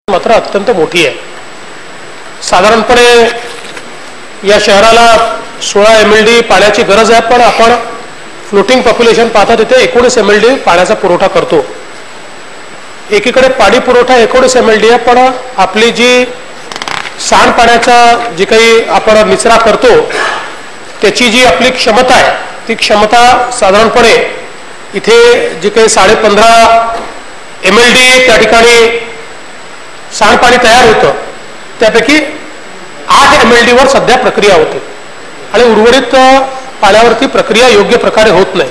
मात्र अत्यंत मोठी आहे। साधारणपणे या शहराला 16 MLD पाण्याची गरज आहे, पण आपण फ्लोटिंग पॉप्युलेशन पाहता तिथे 19 MLD पाण्याचा पुरवठा करतो। एकीकडे पाणी पुरवठा 19 MLD आहे, पण आपली जी सांडपाण्याचा जी काही आपण निचरा करतो त्याची जी आपली क्षमता आहे ती क्षमता साधारणपणे इथे जी काही 15.5 MLD त्या ठिकाणी सांडपाणी तयार होतं, त्यापैकी 8 MLD वर सध्या प्रक्रिया होते आणि उर्वरित पाण्यावरती प्रक्रिया योग्य प्रकारे होत नाही।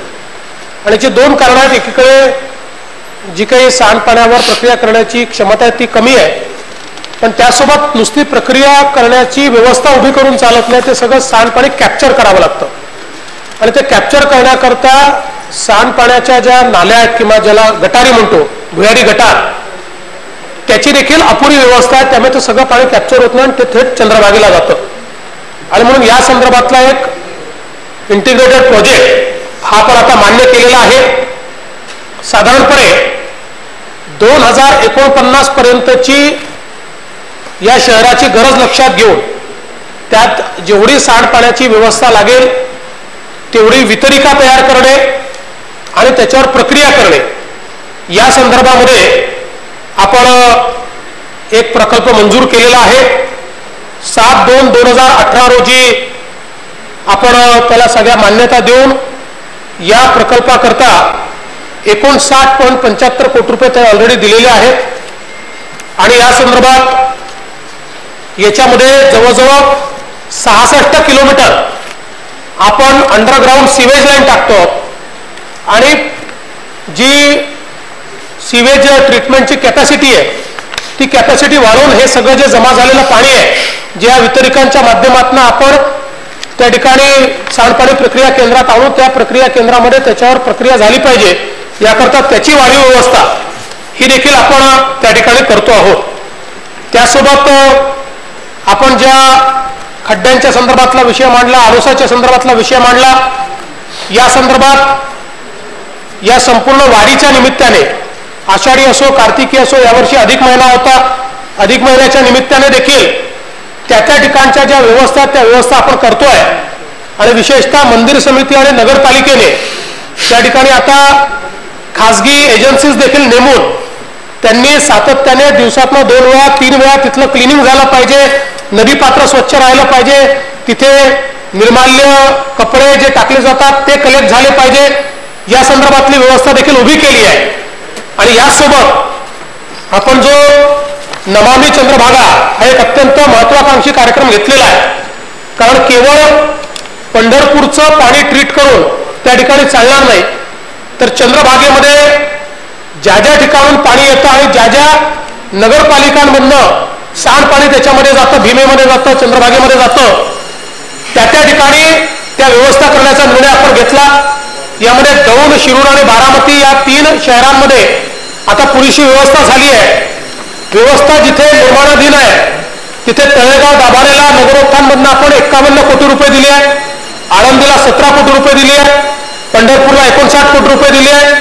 आणि जे दोन कारण आहेत, एकीकडे जी काही सांडपाण्यावर प्रक्रिया करण्याची क्षमता आहे ती कमी आहे, पण त्यासोबत नुसती प्रक्रिया करण्याची व्यवस्था उभी करून चालत नाही, ते सगळं सांडपाणी कॅप्चर करावं लागतं आणि ते कॅप्चर करण्याकरता सांडपाण्याच्या ज्या नाल्या आहेत किंवा ज्याला गटारी म्हणतो, भुयारी गटार, त्याची देखील अपुरी व्यवस्था आहे। त्यामुळे ते सगळं पाणी कॅप्चर होत नाही आणि ते थेट चंद्रभागेला जातं। आणि म्हणून या संदर्भातला एक इंटिग्रेटेड प्रोजेक्ट हा पण आता मान्य केलेला आहे। साधारणपणे 2049 पर्यंतची या शहराची गरज लक्षात घेऊन त्यात जेवढी सांडपाण्याची व्यवस्था लागेल तेवढी वितरिका तयार करणे आणि त्याच्यावर प्रक्रिया करणे, या संदर्भामध्ये आपण एक प्रकल्प मंजूर केलेला आहे। 7/2/2018 रोजी आपण त्याला सगळ्या मान्यता देऊन या प्रकल्पाकरता 59.75 कोटी रुपये त्याला ऑलरेडी दिलेले आहेत आणि या संदर्भात याच्यामध्ये जवळजवळ 66 किलोमीटर आपण अंडरग्राउंड सिवेज लाईन टाकतो आणि जी सिवेज ट्रीटमेंटची कॅपॅसिटी आहे ती कॅपॅसिटी वाढवून हे सगळं जे जमा झालेलं पाणी आहे, ज्या वितरिकांच्या माध्यमातून आपण त्या ठिकाणी सांडपाणी प्रक्रिया केंद्रात आणून त्या प्रक्रिया केंद्रामध्ये त्याच्यावर प्रक्रिया झाली पाहिजे, याकरता त्याची वाढीव व्यवस्था ही देखील आपण त्या ठिकाणी करतो आहोत। त्यासोबत आपण ज्या खड्ड्यांच्या संदर्भातला विषय मांडला, आडोसाच्या संदर्भातला विषय मांडला, या संदर्भात या संपूर्ण वारीच्या निमित्ताने आषाढी असो कार्तिकी असो, यावर्षी अधिक महिना होता, अधिक महिन्याच्या निमित्ताने देखील त्या ठिकाणच्या ज्या व्यवस्था त्या व्यवस्था आपण करतोय आणि विशेषतः मंदिर समिती आणि नगरपालिकेने त्या ठिकाणी आता खासगी एजन्सीज देखील नेमून त्यांनी सातत्याने दिवसातनं 2 वेळा 3 वेळा तिथलं क्लिनिंग झालं पाहिजे, नदी पात्र स्वच्छ राहिलं पाहिजे, तिथे निर्माल्य कपडे जे टाकले जातात ते कलेक्ट झाले पाहिजे, या संदर्भातली व्यवस्था देखील उभी केली आहे। आणि यासोबत आपण जो नमामि चंद्रभागा हा एक अत्यंत महत्वाकांक्षी कार्यक्रम घेतलेला आहे, कारण केवळ पंढरपूरचं पाणी ट्रीट करून त्या ठिकाणी चालणार नाही, तर चंद्रभागेमध्ये ज्या ज्या ठिकाणून पाणी येतं आणि ज्या ज्या नगरपालिकांमधनं सांडपाणी त्याच्यामध्ये जातं, भीमेमध्ये जातं, चंद्रभागेमध्ये जातं, त्या ठिकाणी त्या व्यवस्था करण्याचा निर्णय आपण घेतला। यामध्ये दौंड, शिरूर आणि बारामती या 3 शहरांमध्ये आता पुरेशी व्यवस्था झाली आहे। व्यवस्था जिथे निर्माणाधीन आहे तिथे तळेगाव दाभाडेला नगरोत्थानमधनं आपण 51 कोटी रुपये दिले आहे, आळंदीला 17 कोटी रुपये दिले आहे, पंढरपूरला 59 कोटी रुपये दिले आहे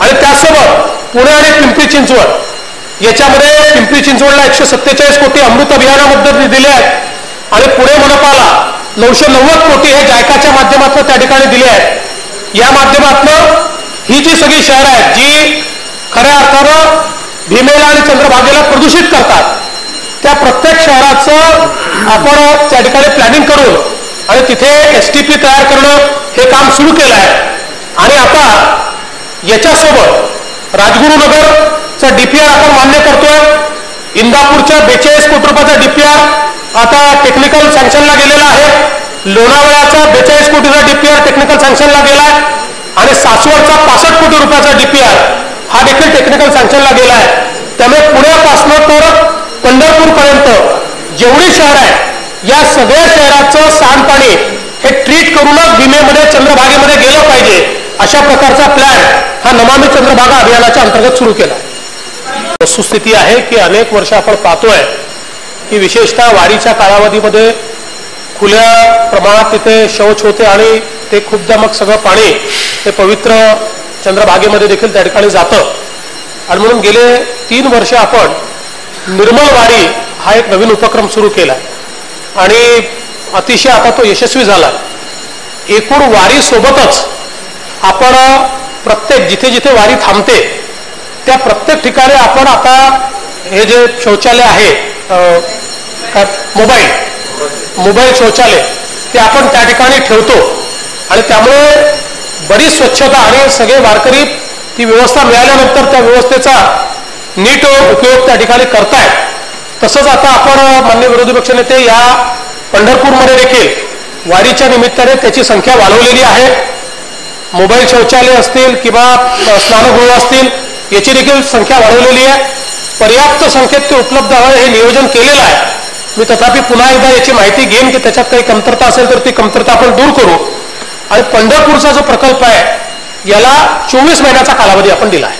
आणि त्यासोबत पुणे आणि पिंपरी चिंचवड याच्यामध्ये पिंपरी चिंचवडला 147 कोटी अमृत अभियानामध्ये दिले आहेत आणि पुणे मनपाला 990 कोटी हे जायकाच्या माध्यमातून त्या ठिकाणी दिले आहेत। या माध्यमातून ही जी सगळी शहरं आहेत जी खऱ्या अर्थानं भीमेला आणि चंद्रभागेला प्रदूषित करतात, त्या प्रत्येक शहराचं आपण त्या ठिकाणी प्लॅनिंग करून आणि तिथे STP तयार करणं हे काम सुरू केलं आहे। आणि आता याच्यासोबत राजगुरुनगरचा DPR आपण मान्य करतोय, इंदापूरच्या 42 कोटी रुपयाचा DPR आता टेक्निकल सँक्शनला गेलेला आहे, लोणावळ्याचा 42 कोटीचा DPR टेक्निकल सँक्शनला गेला आहे आणि सासवडचा 65 कोटी रुपयाचा DPR हा देखील टेक्निकल सँक्शनला गेला आहे। त्यामुळे पुण्यापासून तर पंढरपूरपर्यंत जेवढी शहर आहेत या सगळ्या शहराचं सांडपाणी हे ट्रीट करूनच भीमेमध्ये चंद्रभागेमध्ये गेलं पाहिजे, अशा प्रकारचा प्लॅन हा नमामि चंद्रभागा अभियानाच्या अंतर्गत सुरू केला। वस्तुस्थिती आहे की अनेक वर्ष आपण पाहतोय की विशेषतः वारीच्या कालावधीमध्ये खुल्या प्रमाणात तिथे शौच होते आणि ते खूपदा मग सगळं पाणी हे पवित्र चंद्रभागेमध्ये देखील त्या ठिकाणी जातं आणि म्हणून गेले 3 वर्ष आपण निर्मल वारी हा एक नवीन उपक्रम सुरू केला आणि अतिशय आता तो यशस्वी झाला. एकूण वारी सोबतच आपण प्रत्येक जिथे जिथे वारी थांबते त्या प्रत्येक ठिकाणी आपण आता हे जे शौचालय आहे मोबाईल शौचालय ते आपण त्या ठिकाणी ठेवतो आणि त्यामुळे बरीच स्वच्छता आणि सगळे वारकरी ती व्यवस्था मिळाल्यानंतर त्या व्यवस्थेचा नीट उपयोग त्या ठिकाणी करतायत. तसंच आता आपण माननीय विरोधी पक्षनेते या पंढरपूरमध्ये देखील वारीच्या निमित्ताने त्याची संख्या वाढवलेली आहे. मोबाईल शौचालय असतील किंवा स्नानगृह असतील याची देखील संख्या वाढवलेली आहे. पर्याप्त संख्येत ते उपलब्ध आहे हे नियोजन केलेलं आहे. मी तथापि पुन्हा एकदा याची माहिती घेईन की त्याच्यात काही कमतरता असेल तर ती कमतरता आपण दूर करू. आणि पंढरपूरचा जो प्रकल्प आहे याला 24 महिन्याचा कालावधी आपण दिला आहे.